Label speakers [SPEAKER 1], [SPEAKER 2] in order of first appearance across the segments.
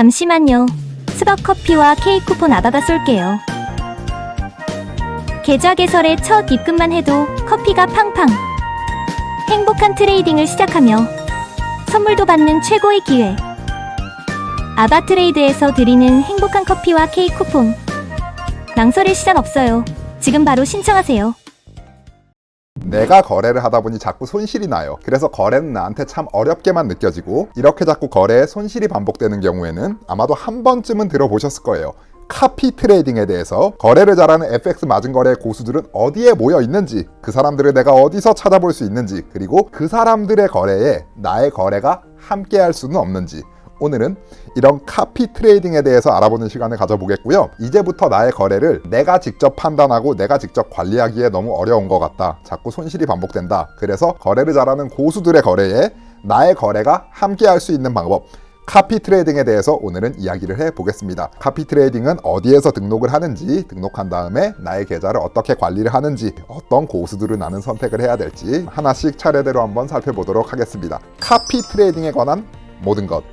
[SPEAKER 1] 잠시만요. 스벅커피와 케이크 쿠폰 아바가 쏠게요. 계좌 개설의 첫 입금만 해도 커피가 팡팡. 행복한 트레이딩을 시작하며 선물도 받는 최고의 기회. 아바트레이드에서 드리는 행복한 커피와 케이크 쿠폰. 망설일 시간 없어요. 지금 바로 신청하세요.
[SPEAKER 2] 내가 거래를 하다 보니 자꾸 손실이 나요. 그래서 거래는 나한테 참 어렵게만 느껴지고, 이렇게 자꾸 거래에 손실이 반복되는 경우에는 아마도 한 번쯤은 들어보셨을 거예요. 카피 트레이딩에 대해서. 거래를 잘하는 FX 마진 거래 고수들은 어디에 모여 있는지, 그 사람들을 내가 어디서 찾아볼 수 있는지, 그리고 그 사람들의 거래에 나의 거래가 함께 할 수는 없는지, 오늘은 이런 카피 트레이딩에 대해서 알아보는 시간을 가져보겠고요. 이제부터 나의 거래를 내가 직접 판단하고 내가 직접 관리하기에 너무 어려운 것 같다. 자꾸 손실이 반복된다. 그래서 거래를 잘하는 고수들의 거래에 나의 거래가 함께 할 수 있는 방법, 카피 트레이딩에 대해서 오늘은 이야기를 해보겠습니다. 카피 트레이딩은 어디에서 등록을 하는지, 등록한 다음에 나의 계좌를 어떻게 관리를 하는지, 어떤 고수들을 나는 선택을 해야 될지 하나씩 차례대로 한번 살펴보도록 하겠습니다. 카피 트레이딩에 관한 모든 것.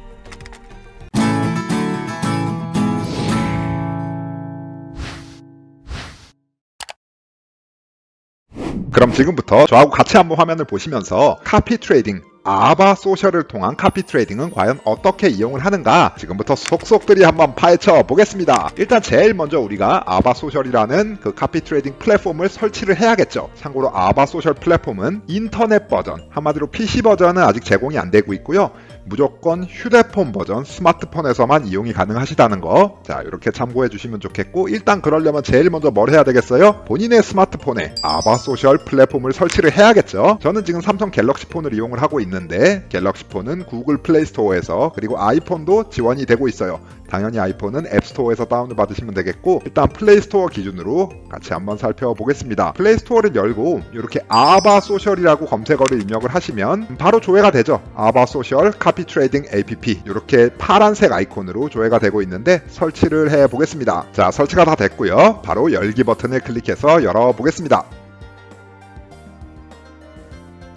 [SPEAKER 2] 그럼 지금부터 저하고 같이 한번 화면을 보시면서 카피 트레이딩, 아바 소셜을 통한 카피 트레이딩은 과연 어떻게 이용을 하는가 지금부터 속속들이 한번 파헤쳐 보겠습니다. 일단 제일 먼저 우리가 아바 소셜이라는 그 카피 트레이딩 플랫폼을 설치를 해야겠죠. 참고로 아바 소셜 플랫폼은 인터넷 버전, 한마디로 PC 버전은 아직 제공이 안 되고 있고요. 무조건 휴대폰 버전, 스마트폰에서만 이용이 가능하시다는 거, 자, 이렇게 참고해 주시면 좋겠고, 일단 그러려면 제일 먼저 뭘 해야 되겠어요? 본인의 스마트폰에 아바 소셜 플랫폼을 설치를 해야겠죠. 저는 지금 삼성 갤럭시 폰을 이용을 하고 있는데, 갤럭시 폰은 구글 플레이 스토어에서, 그리고 아이폰도 지원이 되고 있어요. 당연히 아이폰은 앱스토어에서 다운을 받으시면 되겠고, 일단 플레이 스토어 기준으로 같이 한번 살펴보겠습니다. 플레이 스토어를 열고 이렇게 아바 소셜이라고 검색어를 입력을 하시면 바로 조회가 되죠. 아바 소셜 카피 트레이딩 app, 이렇게 파란색 아이콘으로 조회가 되고 있는데 설치를 해 보겠습니다. 자, 설치가 다 됐고요. 바로 열기 버튼을 클릭해서 열어 보겠습니다.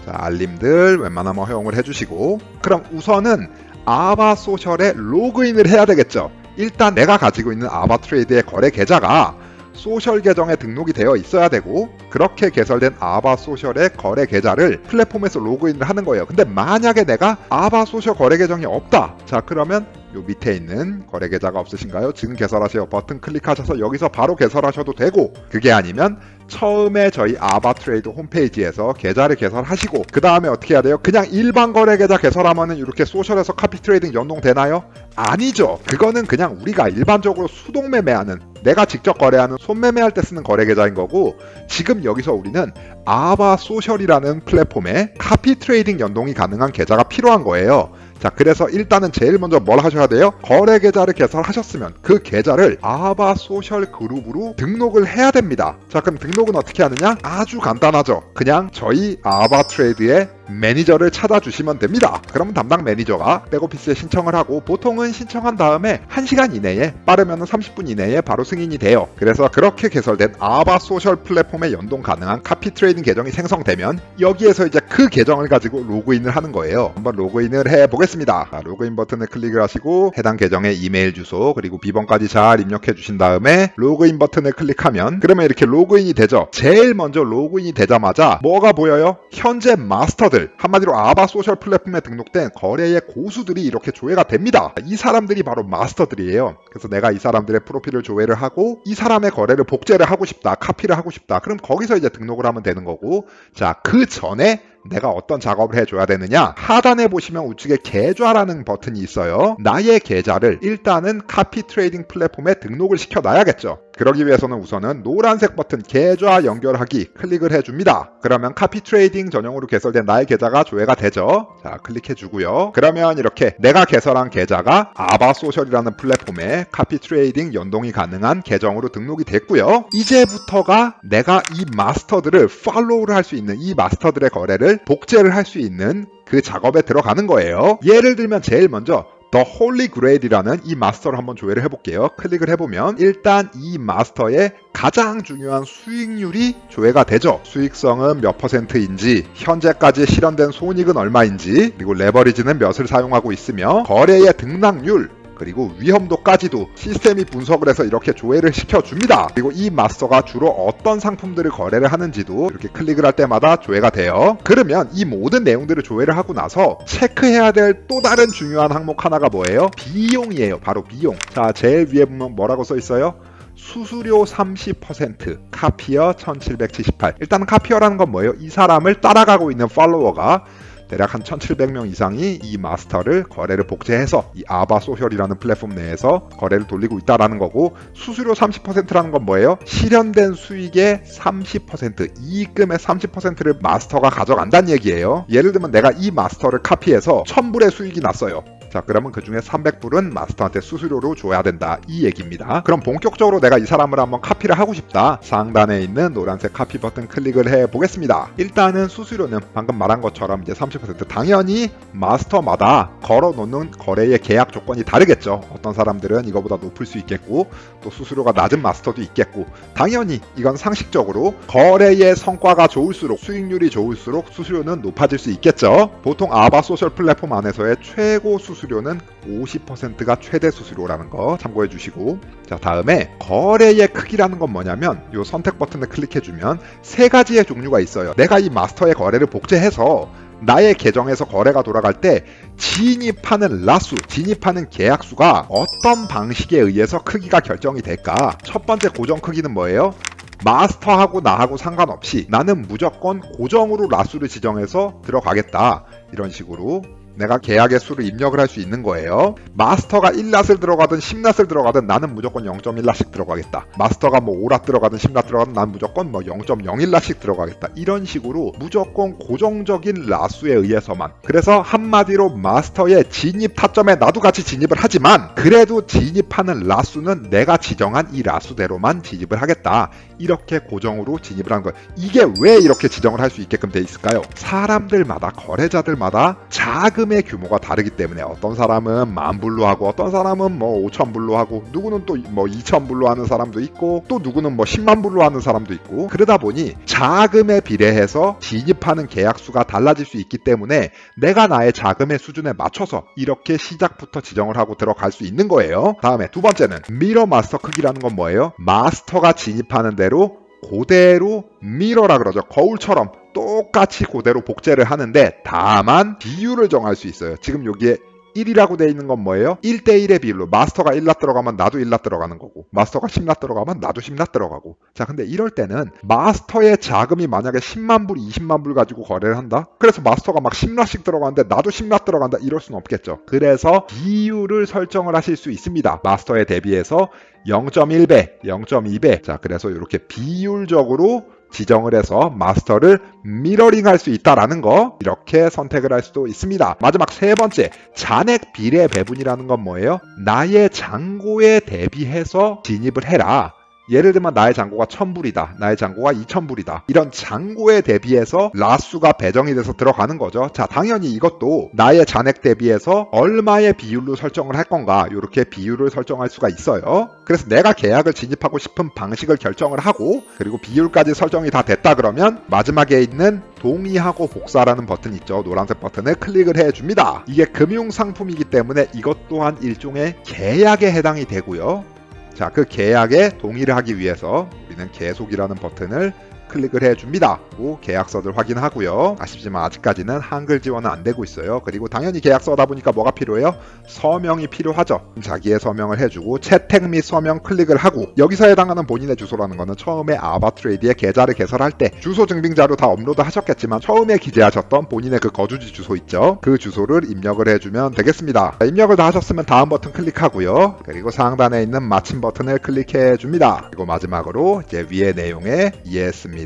[SPEAKER 2] 자, 알림들 웬만하면 허용을 해주시고, 그럼 우선은 아바 소셜에 로그인을 해야 되겠죠. 일단 내가 가지고 있는 아바 트레이드의 거래 계좌가 소셜 계정에 등록이 되어 있어야 되고, 그렇게 개설된 아바 소셜의 거래 계좌를 플랫폼에서 로그인을 하는 거예요. 근데 만약에 내가 아바 소셜 거래 계정이 없다, 자, 그러면 요 밑에 있는 거래 계좌가 없으신가요? 지금 개설하세요 버튼 클릭하셔서 여기서 바로 개설하셔도 되고, 그게 아니면 처음에 저희 아바 트레이드 홈페이지에서 계좌를 개설하시고, 그 다음에 어떻게 해야 돼요? 그냥 일반 거래 계좌 개설하면은 이렇게 소셜에서 카피 트레이딩 연동되나요? 아니죠. 그거는 그냥 우리가 일반적으로 수동 매매하는, 내가 직접 거래하는 손매매할 때 쓰는 거래 계좌인 거고, 지금 여기서 우리는 아바 소셜이라는 플랫폼에 카피 트레이딩 연동이 가능한 계좌가 필요한 거예요. 자, 그래서 일단은 제일 먼저 뭘 하셔야 돼요? 거래 계좌를 개설하셨으면 그 계좌를 아바 소셜 그룹으로 등록을 해야 됩니다. 자, 그럼 등록은 어떻게 하느냐? 아주 간단하죠. 그냥 저희 아바 트레이드의 매니저를 찾아주시면 됩니다. 그러면 담당 매니저가 백오피스에 신청을 하고, 보통은 신청한 다음에 1시간 이내에, 빠르면 30분 이내에 바로 승인이 돼요. 그래서 그렇게 개설된 아바 소셜 플랫폼에 연동 가능한 카피 트레이딩 계정이 생성되면 여기에서 이제 그 계정을 가지고 로그인을 하는 거예요. 한번 로그인을 해보겠습니다. 자, 로그인 버튼을 클릭을 하시고 해당 계정의 이메일 주소 그리고 비번까지 잘 입력해 주신 다음에 로그인 버튼을 클릭하면, 그러면 이렇게 로그인이 되죠. 제일 먼저 로그인이 되자마자 뭐가 보여요? 현재 마스터들, 한마디로 아바 소셜 플랫폼에 등록된 거래의 고수들이 이렇게 조회가 됩니다. 이 사람들이 바로 마스터들이에요. 그래서 내가 이 사람들의 프로필을 조회를 하고 이 사람의 거래를 복제를 하고 싶다, 카피를 하고 싶다, 그럼 거기서 이제 등록을 하면 되는 거고, 자, 그 전에 내가 어떤 작업을 해줘야 되느냐? 하단에 보시면 우측에 계좌라는 버튼이 있어요. 나의 계좌를 일단은 카피 트레이딩 플랫폼에 등록을 시켜놔야겠죠. 그러기 위해서는 우선은 노란색 버튼 계좌 연결하기 클릭을 해줍니다. 그러면 카피 트레이딩 전용으로 개설된 나의 계좌가 조회가 되죠. 자, 클릭해주고요. 그러면 이렇게 내가 개설한 계좌가 아바 소셜이라는 플랫폼에 카피 트레이딩 연동이 가능한 계정으로 등록이 됐고요. 이제부터가 내가 이 마스터들을 팔로우를 할 수 있는, 이 마스터들의 거래를 복제를 할 수 있는 그 작업에 들어가는 거예요. 예를 들면 제일 먼저 The Holy Grail이라는 이 마스터를 한번 조회를 해볼게요. 클릭을 해보면 일단 이 마스터의 가장 중요한 수익률이 조회가 되죠. 수익성은 몇 %인지, 현재까지 실현된 손익은 얼마인지, 그리고 레버리지는 몇을 사용하고 있으며, 거래의 등락률, 그리고 위험도까지도 시스템이 분석을 해서 이렇게 조회를 시켜줍니다. 그리고 이 마스터가 주로 어떤 상품들을 거래를 하는지도 이렇게 클릭을 할 때마다 조회가 돼요. 그러면 이 모든 내용들을 조회를 하고 나서 체크해야 될 또 다른 중요한 항목 하나가 뭐예요? 비용이에요. 바로 비용. 자, 제일 위에 보면 뭐라고 써 있어요? 수수료 30%, 카피어 1778. 일단 카피어라는 건 뭐예요? 이 사람을 따라가고 있는 팔로워가 대략 한 1700명 이상이 이 마스터를 거래를 복제해서 이 아바 소셜이라는 플랫폼 내에서 거래를 돌리고 있다라는 거고, 수수료 30%라는 건 뭐예요? 실현된 수익의 30%, 이익금의 30%를 마스터가 가져간다는 얘기예요. 예를 들면 내가 이 마스터를 카피해서 1000불의 수익이 났어요. 자, 그러면 그 중에 300불은 마스터한테 수수료로 줘야 된다, 이 얘기입니다. 그럼 본격적으로 내가 이 사람을 한번 카피를 하고 싶다. 상단에 있는 노란색 카피 버튼 클릭을 해 보겠습니다. 일단은 수수료는 방금 말한 것처럼 이제 30%, 당연히 마스터마다 걸어놓는 거래의 계약 조건이 다르겠죠. 어떤 사람들은 이거보다 높을 수 있겠고, 또 수수료가 낮은 마스터도 있겠고, 당연히 이건 상식적으로 거래의 성과가 좋을수록, 수익률이 좋을수록 수수료는 높아질 수 있겠죠. 보통 아바 소셜 플랫폼 안에서의 최고 수수료는 50%가 최대 수수료라는 거 참고해 주시고, 자, 다음에 거래의 크기라는 건 뭐냐면 이 선택 버튼을 클릭해주면 세 가지의 종류가 있어요. 내가 이 마스터의 거래를 복제해서 나의 계정에서 거래가 돌아갈 때 진입하는 라수, 진입하는 계약수가 어떤 방식에 의해서 크기가 결정이 될까? 첫 번째 고정 크기는 뭐예요? 마스터하고 나하고 상관없이 나는 무조건 고정으로 라수를 지정해서 들어가겠다, 이런 식으로 내가 계약의 수를 입력을 할 수 있는 거예요. 마스터가 1랏을 들어가든 10랏을 들어가든 나는 무조건 0.1랏씩 들어가겠다. 마스터가 뭐 5랏 들어가든 10랏 들어가든 난 무조건 뭐 0.01랏씩 들어가겠다. 이런 식으로 무조건 고정적인 라수에 의해서만. 그래서 한마디로 마스터의 진입 타점에 나도 같이 진입을 하지만 그래도 진입하는 라수는 내가 지정한 이 라수대로만 진입을 하겠다. 이렇게 고정으로 진입을 하는 거예요. 이게 왜 이렇게 지정을 할 수 있게끔 돼 있을까요? 사람들마다, 거래자들마다 자금의 규모가 다르기 때문에 어떤 사람은 10,000불로 하고 어떤 사람은 뭐 5,000불로 하고 누구는 또 뭐 2,000불로 하는 사람도 있고 또 누구는 뭐 10만 불로 하는 사람도 있고, 그러다 보니 자금에 비례해서 진입하는 계약수가 달라질 수 있기 때문에 내가 나의 자금의 수준에 맞춰서 이렇게 시작부터 지정을 하고 들어갈 수 있는 거예요. 다음에 두 번째는 미러 마스터 크기라는 건 뭐예요? 마스터가 진입하는 대로 그대로 미러라 그러죠. 거울처럼 똑같이 그대로 복제를 하는데 다만 비율을 정할 수 있어요. 지금 여기에 1이라고 되어 있는 건 뭐예요? 1대1의 비율로 마스터가 1랏 들어가면 나도 1랏 들어가는 거고, 마스터가 10랏 들어가면 나도 10랏 들어가고. 자, 근데 이럴 때는 마스터의 자금이 만약에 10만 불, 20만 불 가지고 거래를 한다? 그래서 마스터가 막 10랏씩 들어가는데 나도 10랏 들어간다? 이럴 수는 없겠죠. 그래서 비율을 설정을 하실 수 있습니다. 마스터에 대비해서 0.1배, 0.2배. 자, 그래서 이렇게 비율적으로 지정을 해서 마스터를 미러링 할 수 있다라는 거, 이렇게 선택을 할 수도 있습니다. 마지막 세 번째, 잔액 비례 배분이라는 건 뭐예요? 나의 잔고에 대비해서 진입을 해라. 예를 들면 나의 잔고가 1,000불이다. 나의 잔고가 2,000불이다. 이런 잔고에 대비해서 라수가 배정이 돼서 들어가는 거죠. 자, 당연히 이것도 나의 잔액 대비해서 얼마의 비율로 설정을 할 건가, 이렇게 비율을 설정할 수가 있어요. 그래서 내가 계약을 진입하고 싶은 방식을 결정을 하고, 그리고 비율까지 설정이 다 됐다 그러면 마지막에 있는 동의하고 복사라는 버튼 있죠. 노란색 버튼을 클릭을 해줍니다. 이게 금융상품이기 때문에 이것 또한 일종의 계약에 해당이 되고요. 자, 그 계약에 동의를 하기 위해서 우리는 계속이라는 버튼을 클릭을 해줍니다. 계약서들 확인하고요. 아쉽지만 아직까지는 한글 지원은 안 되고 있어요. 그리고 당연히 계약서다 보니까 뭐가 필요해요? 서명이 필요하죠. 자기의 서명을 해주고 채택 및 서명 클릭을 하고, 여기서 해당하는 본인의 주소라는 거는 처음에 아바트레이드의 계좌를 개설할 때 주소 증빙자료 다 업로드 하셨겠지만 처음에 기재하셨던 본인의 그 거주지 주소 있죠. 그 주소를 입력을 해주면 되겠습니다. 입력을 다 하셨으면 다음 버튼 클릭하고요. 그리고 상단에 있는 마침 버튼을 클릭해 줍니다. 그리고 마지막으로 이제 위의 내용에 이해했습니다,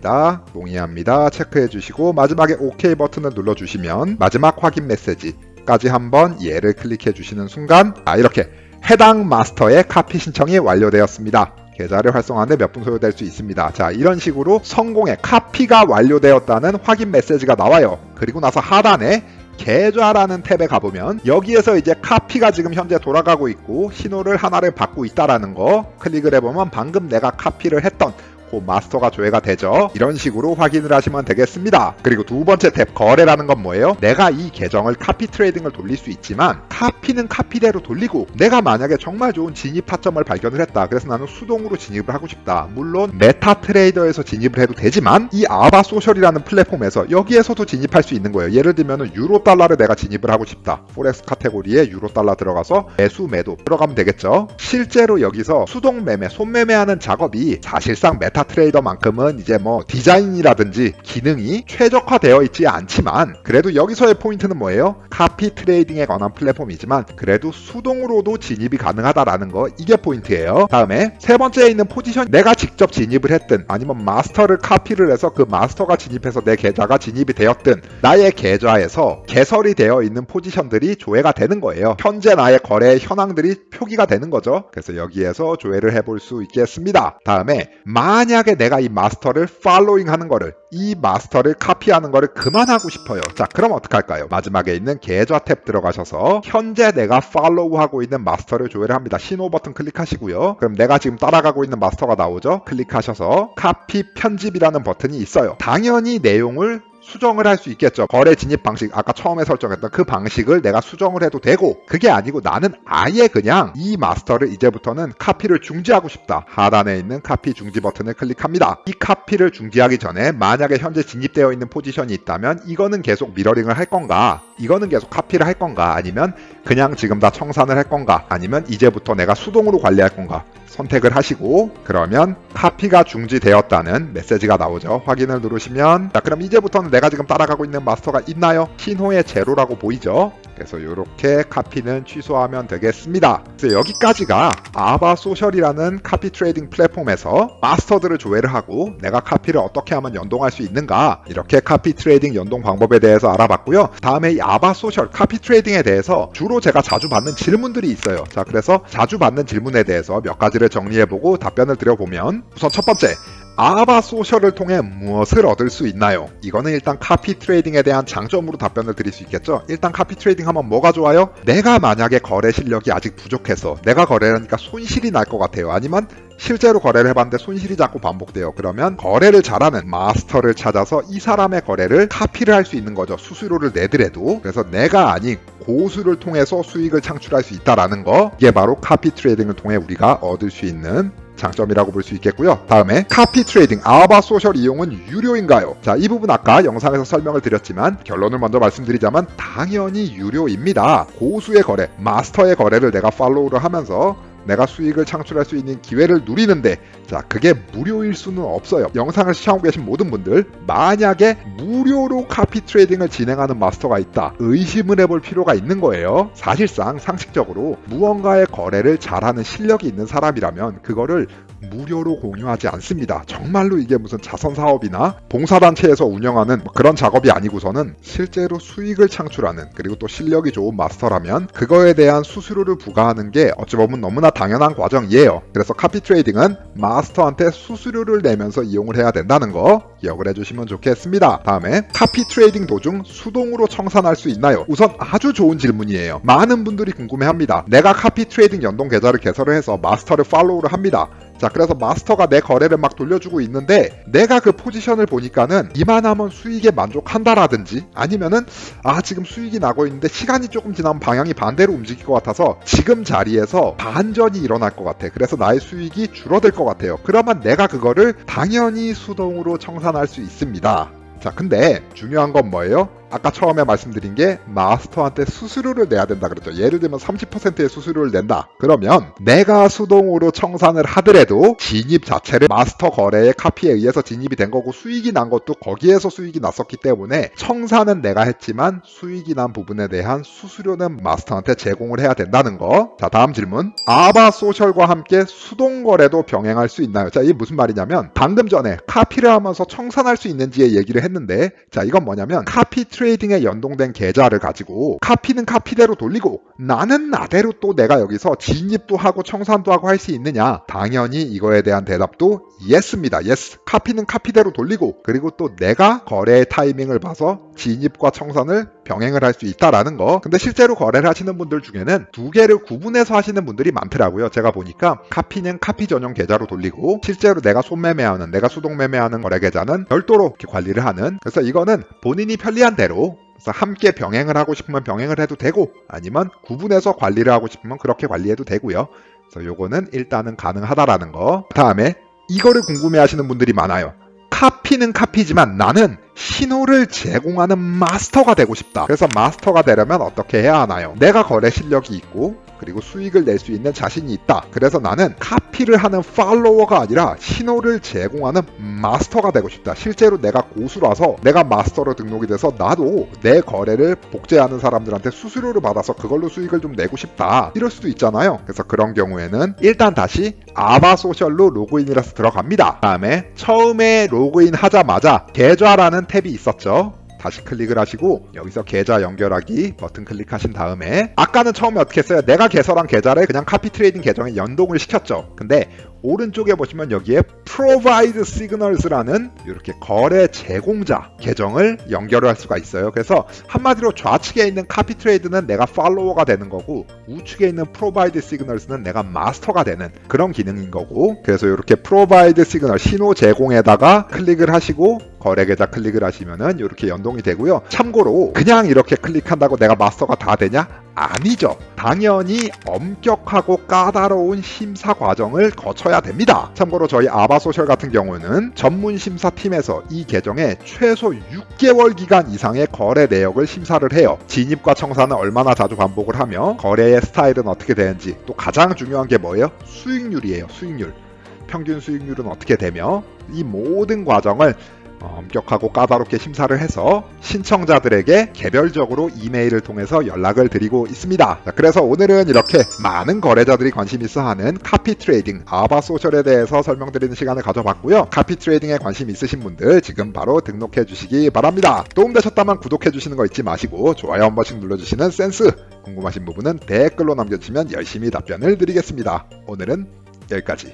[SPEAKER 2] 동의합니다 체크해 주시고 마지막에 OK 버튼을 눌러 주시면 마지막 확인 메시지까지 한번 얘를 클릭해 주시는 순간 이렇게 해당 마스터의 카피 신청이 완료되었습니다. 계좌를 활성화하는데 몇 분 소요될 수 있습니다. 자, 이런 식으로 성공의 카피가 완료되었다는 확인 메시지가 나와요. 그리고 나서 하단에 계좌라는 탭에 가보면 여기에서 이제 카피가 지금 현재 돌아가고 있고 신호를 하나를 받고 있다라는 거 클릭을 해보면 방금 내가 카피를 했던 그 마스터가 조회가 되죠. 이런 식으로 확인을 하시면 되겠습니다. 그리고 두 번째 탭 거래라는 건 뭐예요? 내가 이 계정을 카피 트레이딩을 돌릴 수 있지만 카피는 카피대로 돌리고 내가 만약에 정말 좋은 진입 타점을 발견을 했다. 그래서 나는 수동으로 진입을 하고 싶다. 물론 메타 트레이더에서 진입을 해도 되지만 이 아바 소셜이라는 플랫폼에서 여기에서도 진입할 수 있는 거예요. 예를 들면 유로 달러를 내가 진입을 하고 싶다. 포렉스 카테고리에 유로 달러 들어가서 매수 매도 들어가면 되겠죠. 실제로 여기서 수동 매매, 손매매하는 작업이 사실상 메타 트레이더만큼은 이제 뭐 디자인이라든지 기능이 최적화되어 있지 않지만 그래도 여기서의 포인트는 뭐예요? 카피 트레이딩에 관한 플랫폼이지만 그래도 수동으로도 진입이 가능하다라는 거, 이게 포인트예요. 다음에 세 번째에 있는 포지션, 내가 직접 진입을 했든 아니면 마스터를 카피를 해서 그 마스터가 진입해서 내 계좌가 진입이 되었든 나의 계좌에서 개설이 되어 있는 포지션들이 조회가 되는 거예요. 현재 나의 거래 현황들이 표기가 되는 거죠. 그래서 여기에서 조회를 해볼 수 있겠습니다. 다음에 만약에 내가 이 마스터를 팔로잉 하는 거를, 이 마스터를 카피하는 거를 그만하고 싶어요. 자, 그럼 어떻게 할까요? 마지막에 있는 계좌 탭 들어가셔서 현재 내가 팔로우하고 있는 마스터를 조회를 합니다. 신호 버튼 클릭하시고요. 그럼 내가 지금 따라가고 있는 마스터가 나오죠? 클릭하셔서 카피 편집이라는 버튼이 있어요. 당연히 내용을 수정을 할 수 있겠죠. 거래 진입 방식, 아까 처음에 설정했던 그 방식을 내가 수정을 해도 되고, 그게 아니고 나는 아예 그냥 이 마스터를 이제부터는 카피를 중지하고 싶다. 하단에 있는 카피 중지 버튼을 클릭합니다. 이 카피를 중지하기 전에 만약에 현재 진입되어 있는 포지션이 있다면 이거는 계속 미러링을 할 건가, 이거는 계속 카피를 할 건가, 아니면 그냥 지금 다 청산을 할 건가, 아니면 이제부터 내가 수동으로 관리할 건가 선택을 하시고, 그러면 카피가 중지되었다는 메시지가 나오죠. 확인을 누르시면, 자, 그럼 이제부터는 내가 지금 따라가고 있는 마스터가 있나요? 신호의 제로라고 보이죠? 그래서 이렇게 카피는 취소하면 되겠습니다. 그래서 여기까지가 아바 소셜이라는 카피 트레이딩 플랫폼에서 마스터들을 조회를 하고 내가 카피를 어떻게 하면 연동할 수 있는가, 이렇게 카피 트레이딩 연동 방법에 대해서 알아봤고요. 다음에 이 아바 소셜 카피 트레이딩에 대해서 주로 제가 자주 받는 질문들이 있어요. 자, 그래서 자주 받는 질문에 대해서 몇 가지를 정리해보고 답변을 드려보면, 우선 첫 번째, 아바 소셜을 통해 무엇을 얻을 수 있나요? 이거는 일단 카피 트레이딩에 대한 장점으로 답변을 드릴 수 있겠죠. 일단 카피 트레이딩 하면 뭐가 좋아요? 내가 만약에 거래 실력이 아직 부족해서 내가 거래를 하니까 손실이 날 것 같아요. 아니면 실제로 거래를 해봤는데 손실이 자꾸 반복돼요. 그러면 거래를 잘하는 마스터를 찾아서 이 사람의 거래를 카피를 할 수 있는 거죠. 수수료를 내더라도. 그래서 내가 아닌 고수를 통해서 수익을 창출할 수 있다라는 거, 이게 바로 카피 트레이딩을 통해 우리가 얻을 수 있는 장점이라고 볼 수 있겠고요. 다음에 카피 트레이딩 아바 소셜 이용은 유료인가요? 자, 이 부분 아까 영상에서 설명을 드렸지만 결론을 먼저 말씀드리자면 당연히 유료입니다. 고수의 거래, 마스터의 거래를 내가 팔로우를 하면서 내가 수익을 창출할 수 있는 기회를 누리는데, 자, 그게 무료일 수는 없어요. 영상을 시청하고 계신 모든 분들, 만약에 무료로 카피 트레이딩을 진행하는 마스터가 있다, 의심을 해볼 필요가 있는 거예요. 사실상 상식적으로 무언가의 거래를 잘하는 실력이 있는 사람이라면 그거를 무료로 공유하지 않습니다. 정말로 이게 무슨 자선사업이나 봉사단체에서 운영하는 그런 작업이 아니고서는 실제로 수익을 창출하는, 그리고 또 실력이 좋은 마스터라면 그거에 대한 수수료를 부과하는 게 어찌 보면 너무나 당연한 과정이에요. 그래서 카피 트레이딩은 마스터한테 수수료를 내면서 이용을 해야 된다는 거 기억을 해주시면 좋겠습니다. 다음에 카피 트레이딩 도중 수동으로 청산할 수 있나요? 우선 아주 좋은 질문이에요. 많은 분들이 궁금해합니다. 내가 카피 트레이딩 연동 계좌를 개설을 해서 마스터를 팔로우를 합니다. 자, 그래서 마스터가 내 거래를 막 돌려주고 있는데 내가 그 포지션을 보니까는 이만하면 수익에 만족한다라든지, 아니면은 지금 수익이 나고 있는데 시간이 조금 지나면 방향이 반대로 움직일 것 같아서 지금 자리에서 반전이 일어날 것 같아. 그래서 나의 수익이 줄어들 것 같아요. 그러면 내가 그거를 당연히 수동으로 청산할 수 있습니다. 자, 근데 중요한 건 뭐예요? 아까 처음에 말씀드린 게 마스터한테 수수료를 내야 된다 그랬죠. 예를 들면 30%의 수수료를 낸다. 그러면 내가 수동으로 청산을 하더라도 진입 자체를 마스터 거래의 카피에 의해서 진입이 된 거고 수익이 난 것도 거기에서 수익이 났었기 때문에 청산은 내가 했지만 수익이 난 부분에 대한 수수료는 마스터한테 제공을 해야 된다는 거. 자, 다음 질문. 아바 소셜과 함께 수동 거래도 병행할 수 있나요? 자, 이게 무슨 말이냐면 방금 전에 카피를 하면서 청산할 수 있는지의 얘기를 했는데, 자, 이건 뭐냐면 카피 트레이딩에 연동된 계좌를 가지고 카피는 카피대로 돌리고 나는 나대로 또 내가 여기서 진입도 하고 청산도 하고 할 수 있느냐? 당연히 이거에 대한 대답도 예스입니다. 예스. 카피는 카피대로 돌리고, 그리고 또 내가 거래의 타이밍을 봐서 진입과 청산을 병행을 할 수 있다라는 거. 근데 실제로 거래를 하시는 분들 중에는 두 개를 구분해서 하시는 분들이 많더라고요. 제가 보니까 카피는 카피 전용 계좌로 돌리고 실제로 내가 손매매하는, 내가 수동 매매하는 거래 계좌는 별도로 이렇게 관리를 하는. 그래서 이거는 본인이 편리한 대로, 그래서 함께 병행을 하고 싶으면 병행을 해도 되고 아니면 구분해서 관리를 하고 싶으면 그렇게 관리해도 되고요. 그래서 요거는 일단은 가능하다라는 거. 다음에 이거를 궁금해 하시는 분들이 많아요. 카피는 카피지만 나는 신호를 제공하는 마스터가 되고 싶다. 그래서 마스터가 되려면 어떻게 해야 하나요? 내가 거래 실력이 있고 그리고 수익을 낼 수 있는 자신이 있다. 그래서 나는 카피를 하는 팔로워가 아니라 신호를 제공하는 마스터가 되고 싶다. 실제로 내가 고수라서 내가 마스터로 등록이 돼서 나도 내 거래를 복제하는 사람들한테 수수료를 받아서 그걸로 수익을 좀 내고 싶다. 이럴 수도 있잖아요. 그래서 그런 경우에는 일단 다시 아바소셜로 로그인이라서 들어갑니다. 다음에 처음에 로그인 하자마자 계좌라는 탭이 있었죠. 다시 클릭을 하시고 여기서 계좌 연결하기 버튼 클릭하신 다음에 아까는 처음에 어떻게 했어요? 내가 개설한 계좌를 그냥 카피 트레이딩 계정에 연동을 시켰죠. 근데 오른쪽에 보시면 여기에 Provide Signals라는 이렇게 거래 제공자 계정을 연결을 할 수가 있어요. 그래서 한마디로 좌측에 있는 카피 트레이드는 내가 팔로워가 되는 거고 우측에 있는 Provide Signals는 내가 마스터가 되는 그런 기능인 거고, 그래서 이렇게 Provide Signal 신호 제공에다가 클릭을 하시고 거래 계좌 클릭을 하시면은 이렇게 연동이 되고요. 참고로 그냥 이렇게 클릭한다고 내가 마스터가 다 되냐? 아니죠. 당연히 엄격하고 까다로운 심사 과정을 거쳐야 됩니다. 참고로 저희 아바소셜 같은 경우는 전문 심사팀에서 이 계정에 최소 6개월 기간 이상의 거래 내역을 심사를 해요. 진입과 청산은 얼마나 자주 반복을 하며 거래의 스타일은 어떻게 되는지, 또 가장 중요한 게 뭐예요? 수익률이에요. 수익률. 평균 수익률은 어떻게 되며, 이 모든 과정을 엄격하고 까다롭게 심사를 해서 신청자들에게 개별적으로 이메일을 통해서 연락을 드리고 있습니다. 자, 그래서 오늘은 이렇게 많은 거래자들이 관심 있어 하는 카피 트레이딩 아바소셜에 대해서 설명드리는 시간을 가져봤고요. 카피 트레이딩에 관심 있으신 분들 지금 바로 등록해 주시기 바랍니다. 도움되셨다면 구독해 주시는 거 잊지 마시고 좋아요 한 번씩 눌러주시는 센스, 궁금하신 부분은 댓글로 남겨주시면 열심히 답변을 드리겠습니다. 오늘은 여기까지.